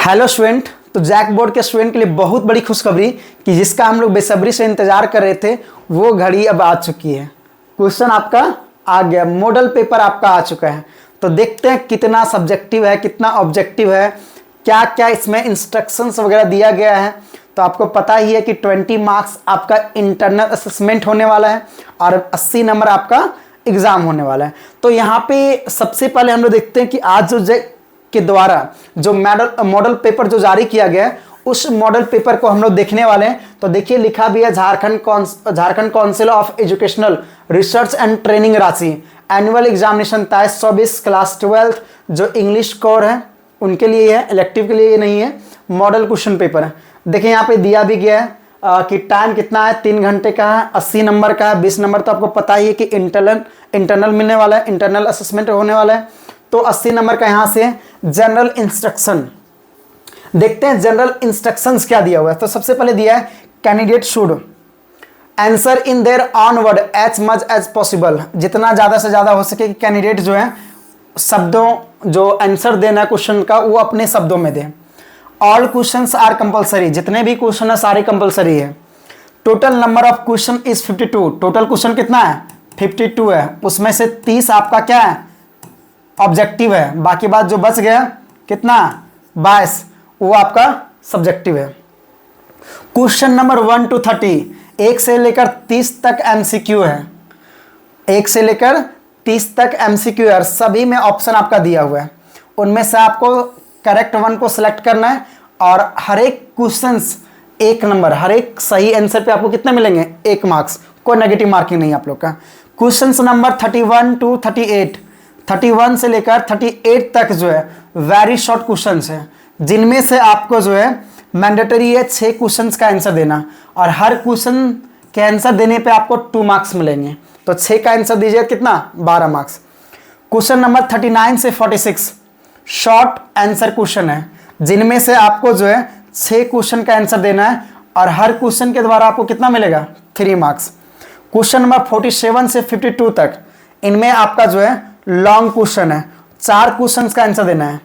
Hello student. तो JAC board के student के लिए बहुत बड़ी खुशखबरी कि जिसका हम लोग बेसब्री से इंतजार कर रहे थे वो घड़ी अब आ चुकी है। क्वेश्चन आपका आ गया, मॉडल पेपर आपका आ चुका है। तो देखते हैं कितना सब्जेक्टिव है, कितना ऑब्जेक्टिव है, क्या क्या इसमें इंस्ट्रक्शंस वगैरह दिया गया है। तो आपको पता ही है कि 20 मार्क्स आपका इंटरनल असेसमेंट होने वाला है और 80 नंबर आपका एग्जाम होने वाला है। तो यहाँ पे सबसे पहले हम लोग देखते हैं कि आज जो के द्वारा जो मॉडल पेपर जो जारी किया गया है उस मॉडल पेपर को हम लोग देखने वाले हैं। तो देखिए लिखा भी है Jharkhand council of educational research and training Ranchi annual examination 23-24 class 12 जो इंग्लिश कोर है उनके लिए है, इलेक्टिव के लिए ये नहीं है। मॉडल क्वेश्चन पेपर है। देखिए यहाँ पे दिया भी गया है कि टाइम कितना है, 3 घंटे का है, 80 नंबर का है। 20 नंबर तो आपको पता ही है कि इंटरनल मिलने वाला है, इंटरनल असेसमेंट होने वाला है। तो 80 नंबर का यहाँ से जनरल इंस्ट्रक्शन देखते हैं। जनरल इंस्ट्रक्शंस क्या दिया हुआ है। तो सबसे पहले दिया है candidate should answer in their own word as much as possible. जितना ज़्यादा से ज़्यादा हो सके कि कैंडिडेट जो है शब्दों जो आंसर देना है क्वेश्चन का वो अपने शब्दों में दें। ऑल क्वेश्चंस आर कंपलसरी, जितने भी क्वेश्चन है सारे कंपलसरी है। Total number of question is 52। Total question कितना है, 52 है। उसमें से 30 आपका क्या है, ऑब्जेक्टिव है। बाकी बात जो बच गया कितना, 22, वो आपका सब्जेक्टिव है। क्वेश्चन नंबर 1 to 30, 1 से लेकर 30 तक एमसीक्यू है। 1 से लेकर 30 तक एमसीक्यू है। सभी में ऑप्शन आपका दिया हुआ है, उनमें से आपको करेक्ट वन को सिलेक्ट करना है और हर एक क्वेश्चन 1 नंबर, हर एक सही आंसर पे आपको कितने मिलेंगे, 1 मार्क्स। कोई नेगेटिव मार्किंग नहीं आप लोग का। क्वेश्चन नंबर 31 to 38, 31 से लेकर 38 तक जो है वेरी शॉर्ट क्वेश्चन है, जिनमें से आपको जो है मैंडेटरी है 6 क्वेश्चन का आंसर देना और हर क्वेश्चन के आंसर देने पे आपको 2 मार्क्स मिलेंगे। तो 6 का आंसर दीजिए कितना, 12 मार्क्स। क्वेश्चन नंबर 39 से 46 शॉर्ट आंसर क्वेश्चन है, जिनमें से आपको जो है 6 क्वेश्चन का आंसर देना है और हर क्वेश्चन के द्वारा आपको कितना मिलेगा, 3 मार्क्स। क्वेश्चन नंबर 47 से 52 तक इनमें आपका जो है लॉन्ग क्वेश्चन है, 4 क्वेश्चंस का आंसर देना है,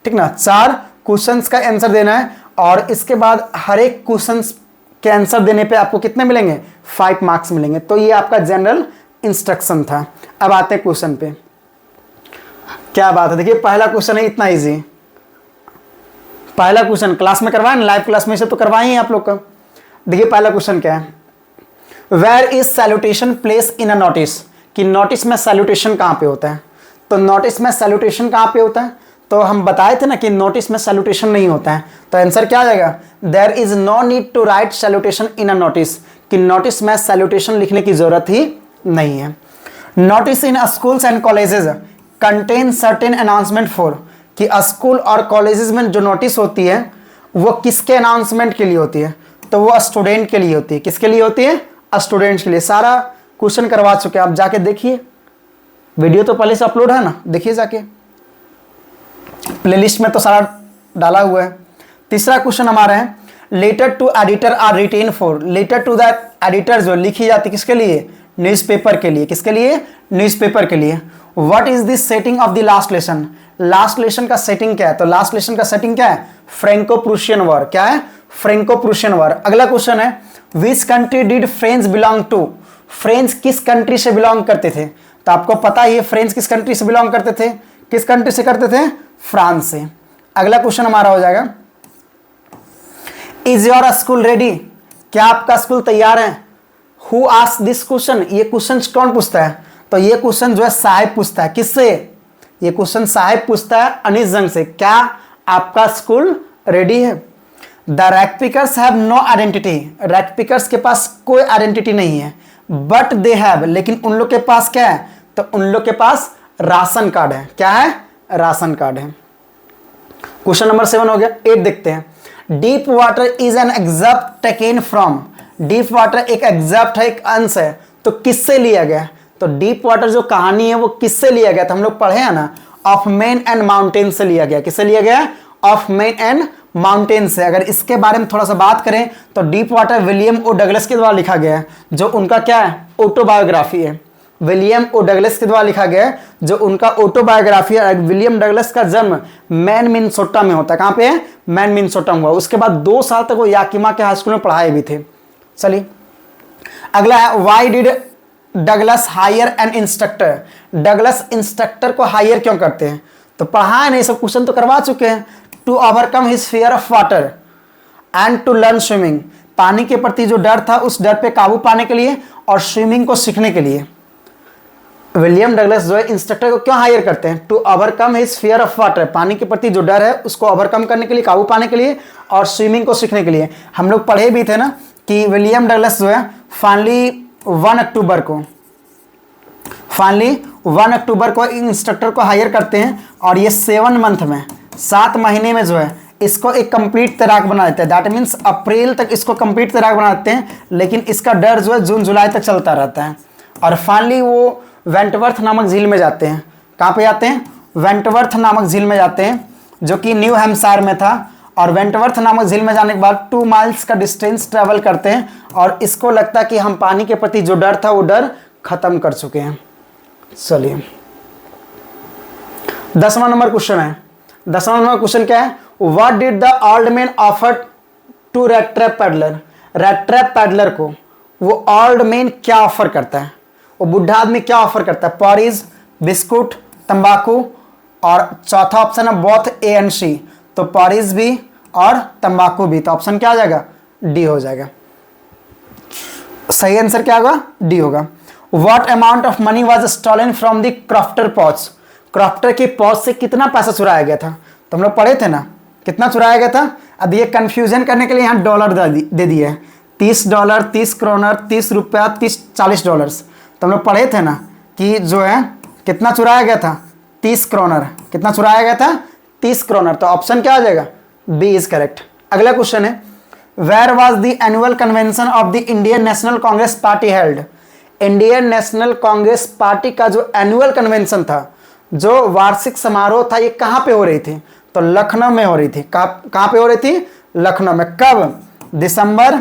ठीक ना, 4 क्वेश्चंस का आंसर देना है और इसके बाद हर एक क्वेश्चंस के आंसर देने पे आपको कितने मिलेंगे, 5 मार्क्स मिलेंगे। तो ये आपका जनरल इंस्ट्रक्शन था। अब आते हैं क्वेश्चन पे। क्या बात है, देखिए पहला क्वेश्चन है, इतना इजी। पहला क्वेश्चन क्लास में करवाए ना, लाइव क्लास में से तो करवाए ही आप लोग का। देखिए पहला क्वेश्चन क्या है, where is salutation place in a notice, कि नोटिस में सैल्यूटेशन कहाँ पे होता है। तो नोटिस में सैल्यूटेशन कहाँ पे होता है, तो हम बताए थे ना कि नोटिस में सैल्यूटेशन नहीं होता है। तो आंसर क्या आ जाएगा, there is no need to write salutation in a notice, कि नोटिस में सैल्यूटेशन लिखने की जरूरत ही नहीं है। Notice in schools and colleges contain certain announcement for, कि स्कूल और कॉलेजेस में जो नोटिस होती है वो किसके अनाउंसमेंट के लिए होती है, तो वो स्टूडेंट के लिए होती है। किसके लिए होती है, स्टूडेंट्स के लिए। सारा क्वेश्चन करवा चुके हैं आप, जाके देखिए, वीडियो तो पहले से अपलोड है ना, देखिए जाके, प्लेलिस्ट में तो सारा डाला हुआ है। तीसरा क्वेश्चन हमारा है, letter to editor are written for, letter to the editor जो लिखी जाती है किसके लिए, न्यूज़पेपर के लिए। किसके लिए, न्यूज़पेपर के लिए। What is this setting of the last lesson, last lesson का सेटिंग क्या है, तो लास्ट लेसन का सेटिंग क्या है, फ्रेंको प्रूशियन वॉर। क्या है, फ्रेंको प्रूशियन वॉर। अगला क्वेश्चन है, which country did French belong to, French किस कंट्री से बिलोंग करते थे। तो आपको पता ही है फ्रेंच किस कंट्री से बिलोंग करते थे, किस कंट्री से करते थे, फ्रांस से। अगला क्वेश्चन हमारा हो जाएगा, इज योर स्कूल रेडी, क्या आपका स्कूल तैयार है। हु आस्क्ड दिस क्वेश्चन, ये क्वेश्चन कौन पूछता है, तो ये क्वेश्चन जो है साहिब पूछता है। किससे, ये क्वेश्चन साहिब पूछता है अनिस जंग से, क्या आपका स्कूल रेडी है। The rag pickers have no identity, rag pickers के पास कोई आइडेंटिटी नहीं है, बट दे हैव, लेकिन उन लोग के पास क्या है, तो उन लोग के पास राशन कार्ड है। क्या है, राशन कार्ड है। क्वेश्चन नंबर 7 हो गया। 8 देखते हैं, deep water is an extract taken from, deep water एक एग्जैप्ट है, एक अंश है, तो किससे लिया गया, तो डीप वाटर जो कहानी है वो किससे लिया गया, तो हम लोग पढ़े हैं ना, ऑफ मेन एंड माउंटेन से लिया गया। किससे लिया गया, ऑफ मेन एंड माउंटेन से। अगर इसके बारे में थोड़ा सा बात करें तो डीप वाटर विलियम ओ डगलस के द्वारा लिखा गया है, जो उनका क्या है, ऑटोबायोग्राफी है। विलियम ओ डगलस के द्वारा लिखा गया है, जो उनका ऑटोबायोग्राफी है। विलियम डगलस का जन्म मैन मिनेसोटा में होता है। कहाँ पे है? मैन मिनेसोटा में हुआ। उसके बाद 2 साल तक वो याकिमा के हाई स्कूल में पढ़ाए भी थे। चलिए अगला है, why did Douglas hire an instructor? Douglas instructor को हायर क्यों करते हैं? तो पढ़ा है नहीं, सब क्वेश्चन तो करवा चुके हैं। To overcome his fear of water and to learn swimming. पानी के प्रति जो डर था उस डर पे काबू पाने के लिए और स्विमिंग को सीखने के लिए विलियम डगलस जो है इंस्ट्रक्टर को क्यों हायर करते हैं? To overcome his fear of water, पानी के प्रति जो डर है उसको ओवरकम करने के लिए, काबू पाने के लिए, और स्विमिंग को सीखने के लिए। हम लोग पढ़े भी थे ना कि विलियम डगलस जो है फाइनली 1 अक्टूबर को इंस्ट्रक्टर को हायर करते हैं और ये 7 मंथ में, 7 महीने में जो है इसको एक कंप्लीट तैराक बना देते हैं। दैट मीन्स अप्रैल तक इसको कंप्लीट तैराक बना देते हैं, लेकिन इसका डर जो है जून जुलाई तक चलता रहता है। और फाइनली वो वेंटवर्थ नामक झील में जाते हैं। कहाँ पे जाते हैं? वेंटवर्थ नामक झील में जाते हैं, जो कि न्यू हैम्पशायर में था। और वेंटवर्थ नामक झील में जाने के बाद 2 माइल्स का डिस्टेंस ट्रेवल करते हैं और इसको लगता है कि हम पानी के प्रति जो डर था वो डर खत्म कर चुके हैं। चलिए 10वां नंबर क्वेश्चन है। 10वां नंबर क्वेश्चन क्या है? What did the old man offer to rat trap peddler? Rat trap peddler को वो ओल्ड मैन क्या ऑफर करता है? वो बुढ़ा आदमी क्या ऑफर करता है? पॉरीज, बिस्कुट, तंबाकू, और चौथा ऑप्शन है बोथ ए एंड सी। तो पॉरीज भी और तंबाकू भी। तो ऑप्शन क्या आ जाएगा? डी हो जाएगा। सही आंसर क्या होगा? डी होगा। What amount of money was stolen from the crofter पॉच? क्रॉफ्टर की पॉच से कितना पैसा चुराया गया था? तो हम लोग पढ़े थे ना कितना चुराया गया था। अब ये कंफ्यूजन करने के लिए यहाँ डॉलर दे दिए हैं, $30, 30 क्रोनर, 30 रुपया, 40 डॉलर्स। तो हम लोग पढ़े थे ना कि जो है कितना चुराया गया था? 30 क्रोनर। कितना चुराया गया था? 30 क्रोनर। तो ऑप्शन क्या आ जाएगा? B is correct. अगला क्वेश्चन है, where was the annual convention of the Indian National Congress party held? Indian National Congress party का जो एनुअल कन्वेंशन था, जो वार्षिक समारोह था, ये कहाँ पे हो रही थी? तो लखनऊ में हो रही थी। कहाँ पे हो रही थी? लखनऊ में। कब? दिसंबर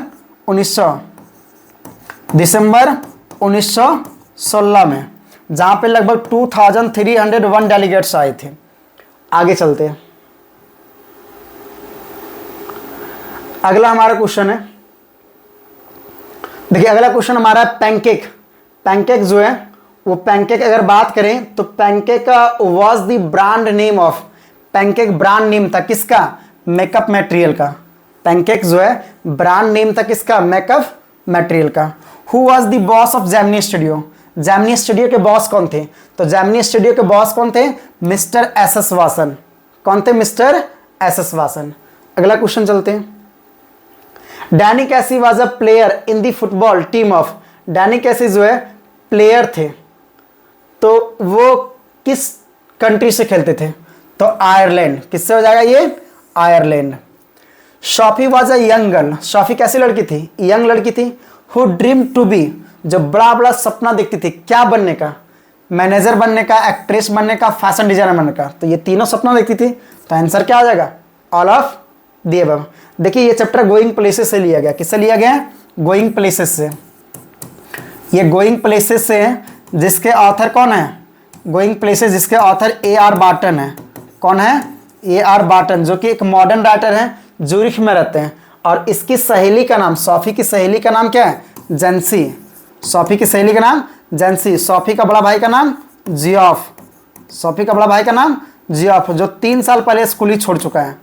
1916 में, जहाँ पे लगभग 2301 डेलीगेट्स आए थे। आगे चलते हैं। अगला हमारा क्वेश्चन है, देखिए अगला क्वेश्चन हमारा है पैनकेक। पैनकेक जो है वो पैनकेक अगर बात करें तो pancake was the brand name of, pancake brand name था किसका? मेकअप मटेरियल का। पैनकेक जो है ब्रांड नेम था किसका? मेकअप मटेरियल का। Who was the boss of Gemini Studio? Gemini Studio के बॉस कौन थे? तो जेमिनी स्टूडियो के बॉस कौन थे? Mister S S. वासन। कौन थे? Mister S S. वासन। अगला क्वेश्चन चलते हैं। Danny Casey was a player in the football team of? Danny Casey जो है प्लेयर थे, तो वो किस कंट्री से खेलते थे? तो आयरलैंड। किससे हो जाएगा ये? Ireland. Sophie was a young girl. Sophie कैसी लड़की थी? यंग लड़की थी। हु ड्रीम टू बी, जो बड़ा बड़ा सपना देखती थी, क्या बनने का? मैनेजर बनने का, एक्ट्रेस बनने का, फैशन डिजाइनर बनने का। तो ये तीनों सपना देखती थी। तो आंसर क्या आ जाएगा? All of the above. देखिए ये चैप्टर गोइंग प्लेसेस से लिया गया। किससे लिया गया? गोइंग प्लेसेस से। ये गोइंग प्लेसेस से है, जिसके ऑथर कौन है? गोइंग प्लेसेस जिसके ऑथर A.R. बार्टन है। कौन है? A.R. बार्टन, जो कि एक मॉडर्न राइटर है, जूरिख में रहते हैं। और इसकी सहेली का नाम, सॉफी की सहेली का नाम क्या है? जेंसी। सॉफी की सहेली का नाम जेंसी। सॉफी का बड़ा भाई का नाम जियोफ। सॉफी का बड़ा भाई का नाम जियोफ, जो 3 साल पहले स्कूल ही छोड़ चुका है।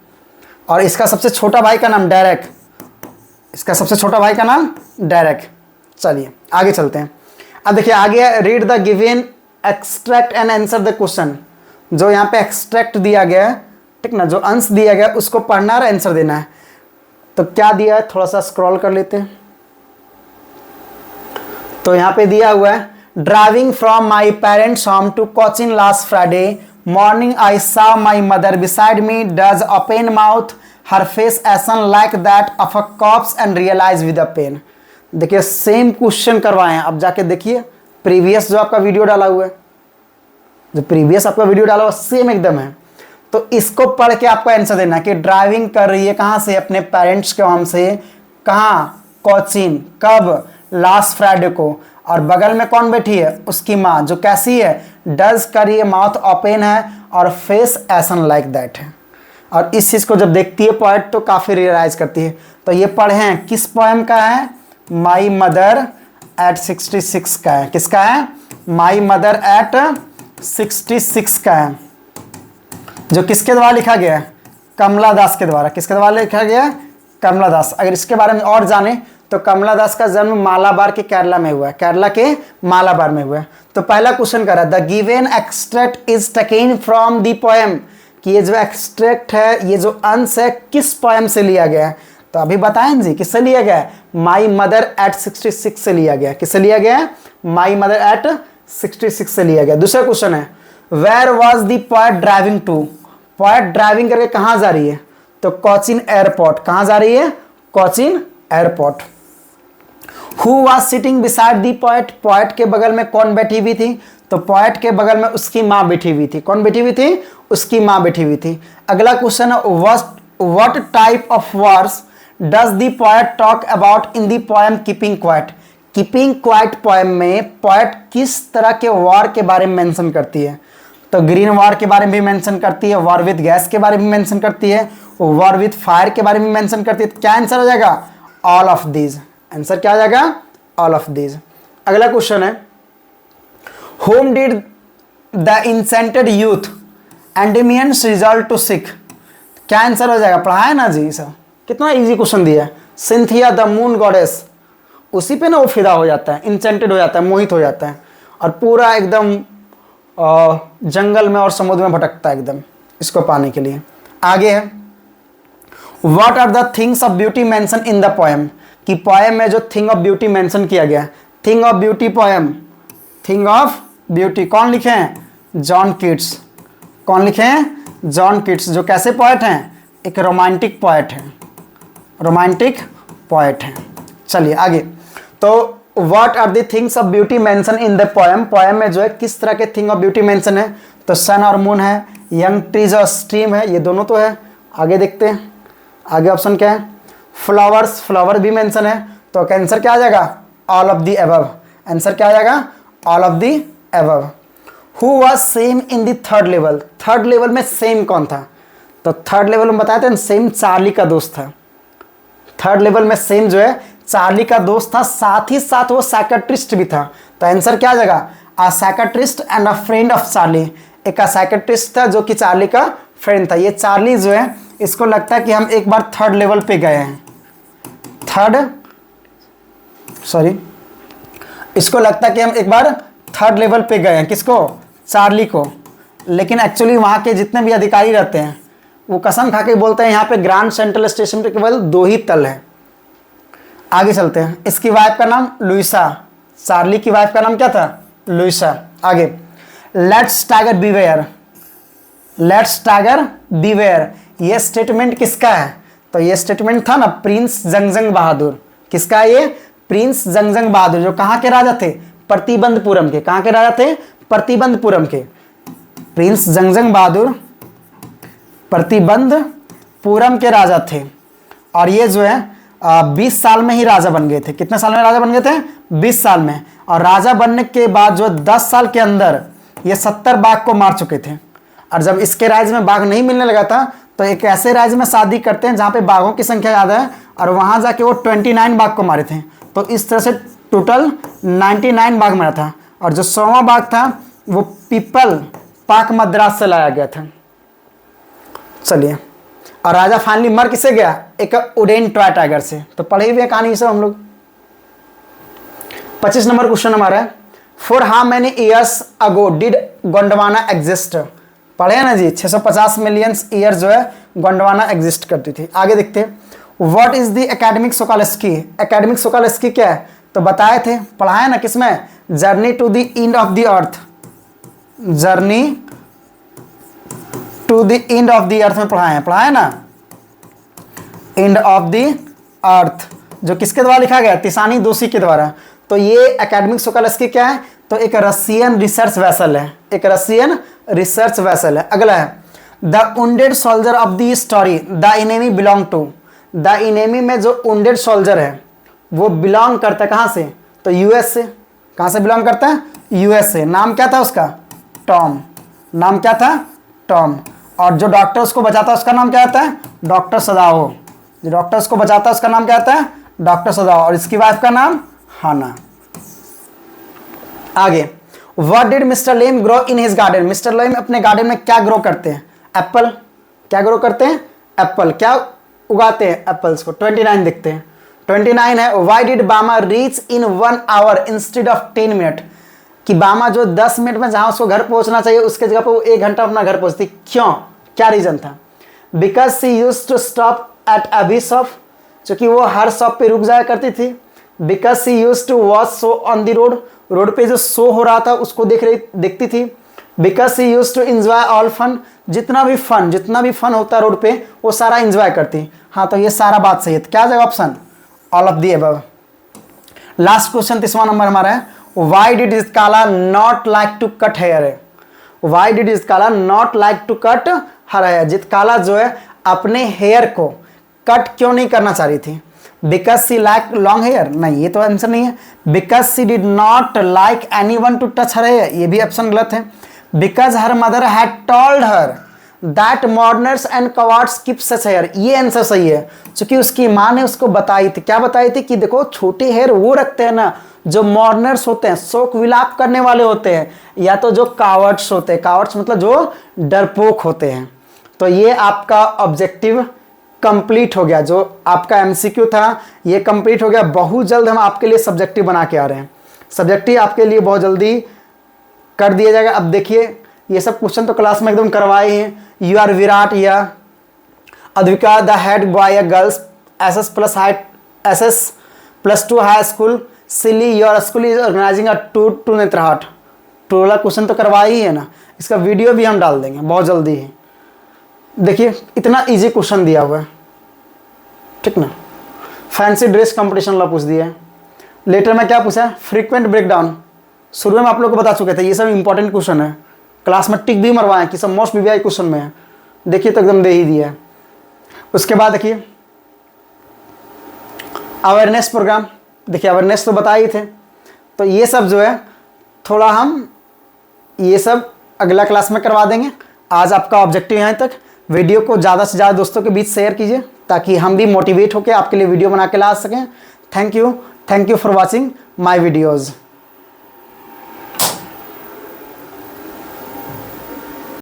और इसका सबसे छोटा भाई का नाम डेरेक। इसका सबसे छोटा भाई का नाम डेरेक। चलिए आगे चलते हैं। अब देखिए आगे, read the given extract and answer the question. जो यहाँ पे एक्सट्रैक्ट दिया गया है, ठीक ना, जो अंश दिया गया उसको पढ़ना और आंसर देना है। तो क्या दिया है, थोड़ा सा स्क्रॉल कर लेते हैं। तो यहाँ पे दिया हुआ है, driving from my parents home to Cochin last Friday morning I saw my mother beside me does open mouth her face action like that of a corpse and realize with a pain। देखिए same question करवाए हैं। अब जाके देखिए previous जो आपका video डाला हुआ है, जो प्रीवियस आपका वीडियो डाला हुआ सेम एकदम है। तो इसको पढ़ के आपको आंसर देना है कि ड्राइविंग कर रही है कहाँ से? अपने पेरेंट्स के होम से। कहाँ? कोचिन। कब? लास्ट फ्राइडे को। और बगल में कौन बैठी है, उसकी माँ, जो कैसी है, डज कर ये माउथ ओपन है और फेस ऐसन लाइक दैट है। और इस चीज़ को जब देखती है पोएट तो काफ़ी रियलाइज करती है। तो ये पढ़े हैं किस पोएम का है, माई मदर एट 66 का है। किसका है, माई मदर एट 66 का है, जो किसके द्वारा लिखा गया है, कमला दास के द्वारा। किसके द्वारा लिखा गया है, कमला दास। अगर इसके बारे में और जाने तो कमला दास का जन्म मालाबार के केरला में हुआ है, केरला के मालाबार में हुआ है। तो पहला क्वेश्चन करा, the given extract is taken from the poem, कि ये जो एक्सट्रैक्ट है, ये जो अंश है, किस पोएम से लिया गया है। तो अभी बताएं जी किससे लिया गया है, माई मदर एट 66 से लिया गया है। किससे लिया गया है, माई मदर एट 66 से लिया गया। दूसरा क्वेश्चन है, where was the poet driving to, poet driving करके कहाँ जा रही है, तो कोचीन एयरपोर्ट। कहाँ जा रही है, Cochin airport. Who was sitting beside the poet, poet के बगल में कौन बैठी हुई थी, तो पोएट के बगल में उसकी माँ बैठी हुई थी। कौन बैठी हुई थी, उसकी माँ बैठी हुई थी। अगला क्वेश्चन है, what type of words does the poet talk about in the poem keeping quiet, keeping quiet poem में पोएट किस तरह के वॉर के बारे में मेंशन करती है, तो ग्रीन वॉर के बारे में भी मेंशन करती है, वॉर विद गैस के बारे में मेंशन करती है, वॉर विद फायर के बारे में मेंशन करती है। क्या आंसर हो जाएगा, ऑल ऑफ दीज। आंसर क्या आ जाएगा, ऑल ऑफ दीज। अगला क्वेश्चन है, whom did the incensed youth endemians result to seek. क्या आंसर हो जाएगा, पढ़ा है ना जी सब, कितना इजी क्वेश्चन दिया है। सिंथिया द मून गॉडेस, उसी पे ना वो फिदा हो जाता है, इंसेंटेड हो जाता है, मोहित हो जाता है, और पूरा एकदम जंगल में और समुद्र में भटकता है एकदम इसको पाने के लिए। आगे है, what are the things of beauty mention in the poem, कि पोएम में जो थिंग ऑफ ब्यूटी मेंशन किया गया, thing of beauty poem, thing of beauty कौन लिखे हैं, जॉन कीट्स। कौन लिखे हैं, जॉन कीट्स, जो कैसे पोएट हैं, एक रोमांटिक पोएट है, रोमांटिक पोएट है। चलिए आगे, तो what are the things of beauty mention in the poem, poem में जो है किस तरह के थिंग ऑफ ब्यूटी मेंशन है, तो सन और मून है, यंग ट्रीज और स्ट्रीम है, ये दोनों तो है। आगे देखते हैं, आगे ऑप्शन क्या है, फ्लावर्स, फ्लावर भी मेंशन है, तो आंसर क्या आ जाएगा, all of the above. Answer क्या आ जाएगा, all of the above. Who was same in the third level, third level में सेम कौन था, तो थर्ड लेवल में बताए थे सेम चार्ली का दोस्त था। थर्ड लेवल में सेम जो है चार्ली का दोस्त था, साथ ही साथ वो साइकेट्रिस्ट भी था। तो आंसर क्या आ जाएगा, a psychiatrist and a friend of Charlie. एक साइकेट्रिस्ट था जो कि चार्ली का फ्रेंड था। ये चार्ली जो है, इसको लगता है कि हम एक बार थर्ड लेवल पे गए हैं, इसको लगता है कि हम एक बार थर्ड लेवल पे गए हैं, किसको, चार्ली को। लेकिन एक्चुअली वहाँ के जितने भी अधिकारी रहते हैं वो कसम खा के बोलते हैं यहाँ पे ग्रांड सेंट्रल स्टेशन पे केवल 2 ही तल है। आगे चलते हैं, इसकी वाइफ का नाम लुइसा, चार्ली की वाइफ का नाम क्या था, लुइसा। आगे, let's tiger beware, let's tiger beware, ये स्टेटमेंट किसका है, तो ये स्टेटमेंट था ना प्रिंस जंगजंग बहादुर। किसका है ये, प्रिंस जंगजंग बहादुर, जो कहाँ के राजा थे, प्रतिबंधपुरम के। कहाँ के राजा थे, प्रतिबंधपुरम के। प्रिंस जंगजंग बहादुर प्रतिबंधपुरम के राजा थे, और ये जो है 20 साल में ही राजा बन गए थे। कितने साल में राजा बन गए थे, 20 साल में। और राजा बनने के बाद जो 10 साल के अंदर ये 70 बाघ को मार चुके थे। और जब इसके राज्य में बाघ नहीं मिलने लगा था तो एक ऐसे राज्य में शादी करते हैं जहाँ पे बाघों की संख्या ज़्यादा है, और वहाँ जाके वो 29 बाघ को मारे थे। तो इस तरह से टोटल 99 बाघ मारा था, और जो 100वां बाघ था वो पीपल पाक मद्रास से लाया गया था। चलिए, और राजा फाइनली मर किससे गया, एक उडेन टॉय टाइगर से। तो पढ़े हुए कहानी सब हम लोग। 25 नंबर क्वेश्चन हमारा है, for how many years ago did Gondwana exist. पढ़े हैं ना जी, 650 मिलियन ईयर जो है गोंडवाना एग्जिस्ट करती थी। आगे देखते हैं, what is the academic Sokaleski, academic Sokaleski क्या है, तो बताए थे, पढ़ाया ना किसमें, journey to the end of the earth, journey to the end of the earth में पढ़ाया ना, एंड ऑफ द अर्थ, जो किसके द्वारा लिखा गया, तिसानी दोषी के द्वारा। तो ये एकेडमिक सोकालेस्की क्या है, तो एक रशियन रिसर्च वेसल है, एक रशियन रिसर्च वेसल है। अगला है, the wounded soldier of the story the enemy belong to, the enemy में जो वुंडेड सोल्जर है वो बिलोंग करता है कहाँ से, तो यूएस से। कहाँ से बिलोंग करता है? यूएस से। नाम क्या था उसका? टॉम। नाम क्या था? टॉम। और जो डॉक्टर उसको बचाता है उसका नाम क्या होता है? डॉक्टर सदाओ। जो डॉक्टर उसको बचाता है उसका नाम क्या होता है? Doctor Sadao. और इसकी वाइफ का नाम हाना। आगे, what did mister Lamb grow in his garden? Mister Lamb अपने गार्डन में क्या ग्रो करते हैं? एप्पल। क्या ग्रो करते हैं? एप्पल। क्या उगाते हैं? एप्पल्स को। 29 देखते हैं। 29 है, why did Bama reach in 1 hour instead of 10 minute? कि बामा जो 10 मिनट में जहां उसको घर पहुंचना चाहिए उसके जगह पर वो 1 घंटा अपना घर पहुंचती, क्यों? क्या रीजन था? Because she use to stop at every shop, क्योंकि वो हर शॉप पे रुक जाया करती थी। Because she use to watch show on the road, road पे जो शो हो रहा था उसको देखती थी। Because she use to enjoy all fun, जितना भी फन होता है रोड पे वो सारा एंजॉय करती। हाँ, तो ये सारा बात सही है। क्या जगह option? All of the above. Last question 30वां नंबर हमारा है, why did Zitkala not like to cut hair? Why did Zitkala not like to cut her hair? Zitkala जो है अपने हेयर को कट क्यों नहीं करना चाह रही थी? Because she like long hair? नहीं, ये तो आंसर नहीं है। Because she did not like anyone to touch her hair? ये भी ऑप्शन गलत है। Because her mother had told her that moderners and cowards keep such hair? ये आंसर सही है, क्योंकि उसकी माँ ने उसको बताई थी। क्या बताई थी? कि देखो, छोटे हेयर वो रखते हैं ना जो मॉडर्नर्स होते हैं, शोक विलाप करने वाले होते हैं, या तो जो कावर्ड्स होते हैं। कावर्ड्स मतलब जो डरपोक होते हैं। तो ये आपका ऑब्जेक्टिव कंप्लीट हो गया। जो आपका एमसीक्यू था ये कंप्लीट हो गया। बहुत जल्द हम आपके लिए सब्जेक्टिव बना के आ रहे हैं। सब्जेक्टिव आपके लिए बहुत जल्दी कर दिया जाएगा। अब देखिए, ये सब क्वेश्चन तो क्लास में एकदम करवाए हैं। यू आर विराट या Advika the head boy girls SS plus high SS+2 high school Silli your school is organising a tour to Netarhat. Tour वाला क्वेश्चन तो करवाए ही है ना, इसका वीडियो भी हम डाल देंगे बहुत जल्दी ही। देखिए, इतना इजी क्वेश्चन दिया हुआ है, ठीक ना। फैंसी ड्रेस कंपटीशन वाला पूछ दिया है। लेटर में क्या पूछा है? Frequent breakdown. शुरू में आप लोग को बता चुके थे, ये सब इंपॉर्टेंट क्वेश्चन है। क्लास में टिक भी मरवाए कि सब मोस्ट वीवीआई क्वेश्चन में है। देखिए तो एकदम दे ही दिया है। उसके बाद देखिए अवेयरनेस प्रोग्राम। देखिए अवेयरनेस तो बताए ही थे, तो ये सब जो है थोड़ा हम ये सब अगला क्लास में करवा देंगे। आज आपका ऑब्जेक्टिव यहाँ तक। वीडियो को ज़्यादा से ज़्यादा दोस्तों के बीच शेयर कीजिए ताकि हम भी मोटिवेट होकर आपके लिए वीडियो बना के ला सकें। Thank you for watching my videos.